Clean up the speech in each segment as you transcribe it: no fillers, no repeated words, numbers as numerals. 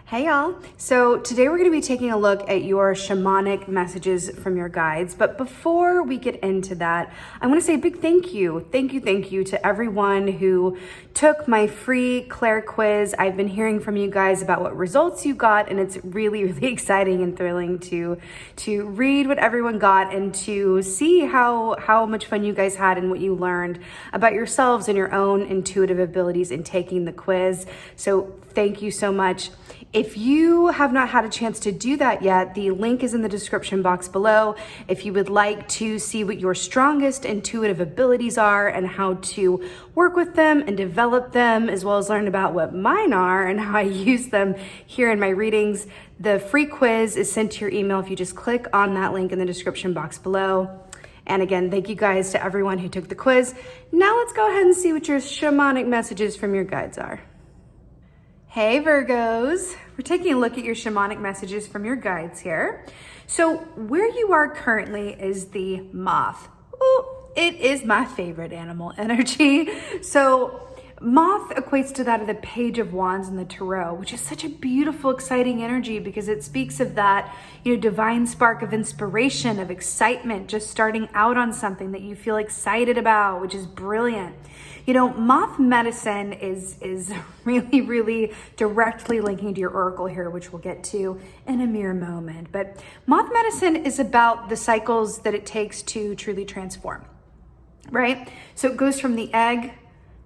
Hey y'all. So today we're going to be taking a look at your shamanic messages from your guides. But before we get into that, I want to say a big thank you to everyone who took my free Claire quiz. I've been hearing from you guys about what results you got, and it's really exciting and thrilling to read what everyone got and to see how much fun you guys had and what you learned about yourselves and your own intuitive abilities in taking the quiz. So thank you so much. If you have not had a chance to do that yet, the link is in the description box below. If you would like to see what your strongest intuitive abilities are and how to work with them and develop them, as well as learn about what mine are and how I use them here in my readings, the free quiz is sent to your email if you just click on that link in the description box below. And again, thank you guys to everyone who took the quiz. Now let's go ahead and see what your shamanic messages from your guides are. Hey Virgos, we're taking a look at your shamanic messages from your guides here. So where you are currently is the Moth. Ooh, it is my favorite animal energy. So Moth equates to that of the Page of Wands in the Tarot, which is such a beautiful, exciting energy because it speaks of that, divine spark of inspiration, of excitement, just starting out on something that you feel excited about, which is brilliant. Moth medicine is really directly linking to your oracle here, which we'll get to in a mere moment. But Moth medicine is about the cycles that it takes to truly transform, right? So it goes from the egg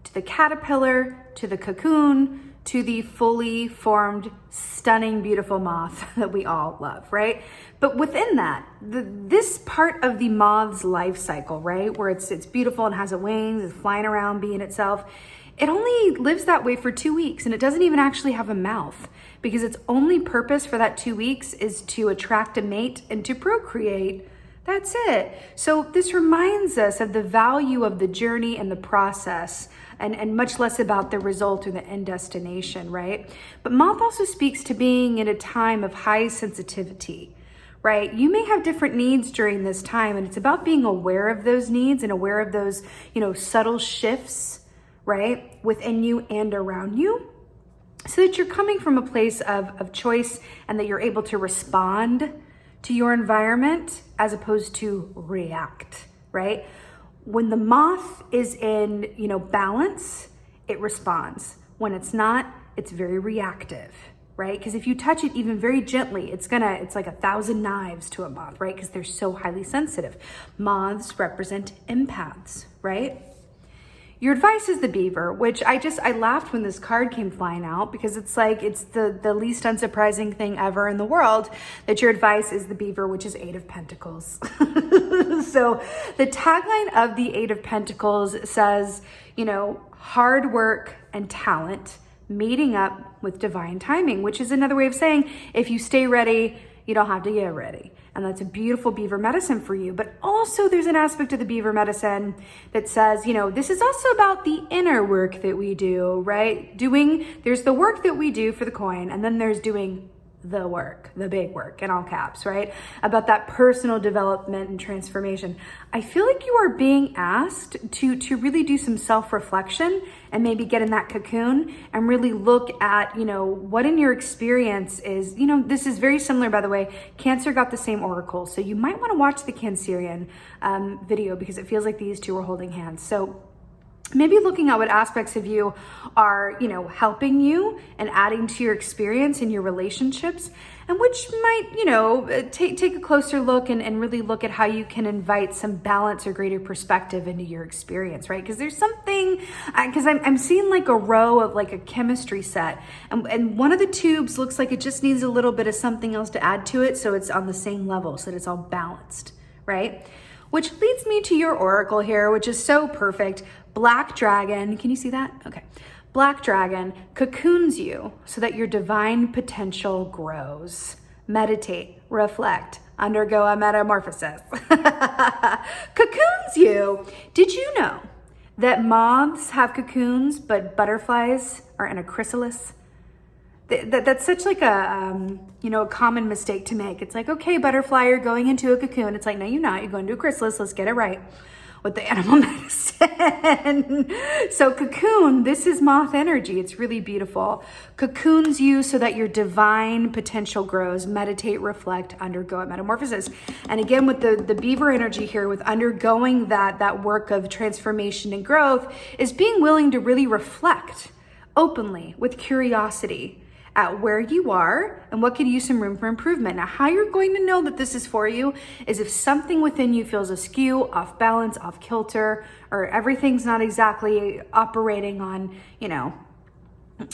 to the caterpillar, to the cocoon, to the fully formed, stunning, beautiful moth that we all love, right? But within that, this part of the moth's life cycle, right, where it's beautiful and has wings, it's flying around, being itself, it only lives that way for 2 weeks, and it doesn't even actually have a mouth because its only purpose for that 2 weeks is to attract a mate and to procreate. That's it. So this reminds us of the value of the journey and the process, and much less about the result or the end destination, right? But Moth also speaks to being in a time of high sensitivity, right? You may have different needs during this time, and it's about being aware of those needs and aware of those, subtle shifts, right, within you and around you, so that you're coming from a place of choice and that you're able to respond to your environment as opposed to react, right? When the moth is in, balance, it responds. When it's not, it's very reactive, right? Because if you touch it even very gently, it's like 1,000 knives to a moth, right? Because they're so highly sensitive. Moths represent empaths, right? Your advice is the Beaver, which I laughed when this card came flying out because it's the least unsurprising thing ever in the world that your advice is the Beaver, which is 8 of Pentacles. So the tagline of the 8 of Pentacles says, hard work and talent meeting up with divine timing, which is another way of saying if you stay ready, you don't have to get ready. And that's a beautiful Beaver medicine for you. But also there's an aspect of the Beaver medicine that says, this is also about the inner work that we do, right? There's the work that we do for the coin, and then there's doing the work, the big work in all caps, right? About that personal development and transformation. I feel like you are being asked to really do some self-reflection and maybe get in that cocoon and really look at, what in your experience is, this is very similar, by the way. Cancer got the same oracle. So you might want to watch the Cancerian video because it feels like these two are holding hands. So maybe looking at what aspects of you are, helping you and adding to your experience in your relationships, and which might, take a closer look and really look at how you can invite some balance or greater perspective into your experience, right? Because there's something, because I'm seeing like a row of like a chemistry set, and one of the tubes looks like it just needs a little bit of something else to add to it so it's on the same level, so that it's all balanced, right? Which leads me to your oracle here, which is so perfect. Black Dragon, can you see that? Okay. Black Dragon cocoons you so that your divine potential grows. Meditate, reflect, undergo a metamorphosis. Cocoons you. Did you know that moths have cocoons, but butterflies are in a chrysalis? That's such like a common mistake to make. It's like, okay, butterfly, you're going into a cocoon. It's like, no, you're not. You're going to a chrysalis. Let's get it right. with the animal medicine. So cocoon, this is moth energy. It's really beautiful. Cocoons you so that your divine potential grows. Meditate, reflect, undergo a metamorphosis. And again, with the beaver energy here, with undergoing that work of transformation and growth, is being willing to really reflect openly with curiosity at where you are and what could use some room for improvement. Now, how you're going to know that this is for you is if something within you feels askew, off balance, off kilter, or everything's not exactly operating on,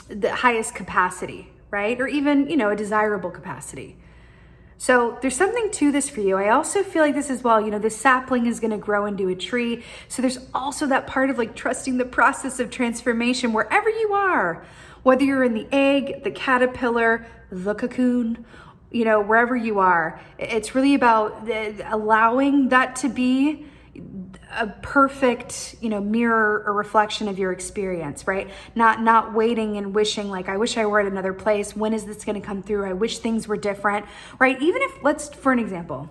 the highest capacity, right? Or even, a desirable capacity. So there's something to this for you. I also feel like this as well, the sapling is going to grow into a tree. So there's also that part of like trusting the process of transformation wherever you are, whether you're in the egg, the caterpillar, the cocoon, wherever you are. It's really about allowing that to be a perfect, mirror or reflection of your experience, right? Not waiting and wishing like, I wish I were at another place. When is this going to come through? I wish things were different, right? Even if, for an example,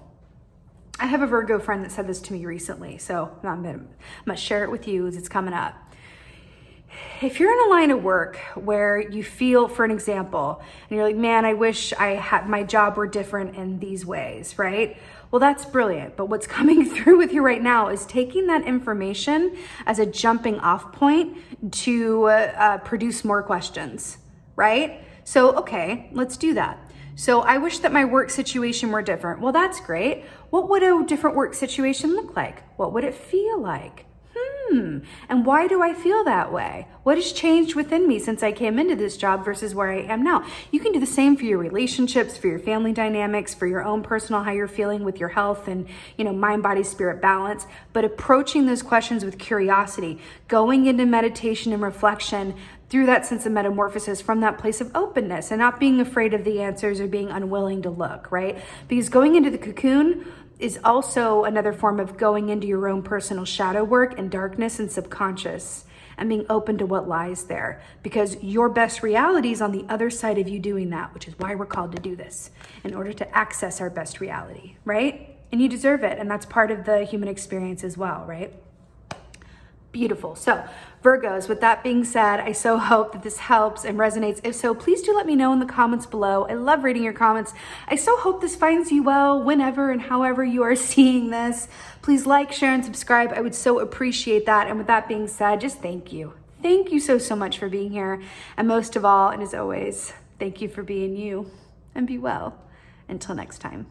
I have a Virgo friend that said this to me recently. So I'm going to share it with you as it's coming up. If you're in a line of work where you feel, for an example, and you're like, man, I wish my job were different in these ways, right? Well, that's brilliant. But what's coming through with you right now is taking that information as a jumping off point to produce more questions, right? So, okay, let's do that. So I wish that my work situation were different. Well, that's great. What would a different work situation look like? What would it feel like? And why do I feel that way? What has changed within me since I came into this job versus where I am now? You can do the same for your relationships, for your family dynamics, for your own personal, how you're feeling with your health and, mind, body, spirit balance, but approaching those questions with curiosity, going into meditation and reflection through that sense of metamorphosis from that place of openness and not being afraid of the answers or being unwilling to look, right? Because going into the cocoon is also another form of going into your own personal shadow work and darkness and subconscious and being open to what lies there, because your best reality is on the other side of you doing that, which is why we're called to do this, in order to access our best reality, right? And you deserve it. And that's part of the human experience as well, right? Beautiful. So Virgos, with that being said, I so hope that this helps and resonates. If so, please do let me know in the comments below. I love reading your comments. I so hope this finds you well whenever and however you are seeing this. Please like, share, and subscribe. I would so appreciate that. And with that being said, just thank you. Thank you so much for being here. And most of all, and as always, thank you for being you. And be well. Until next time.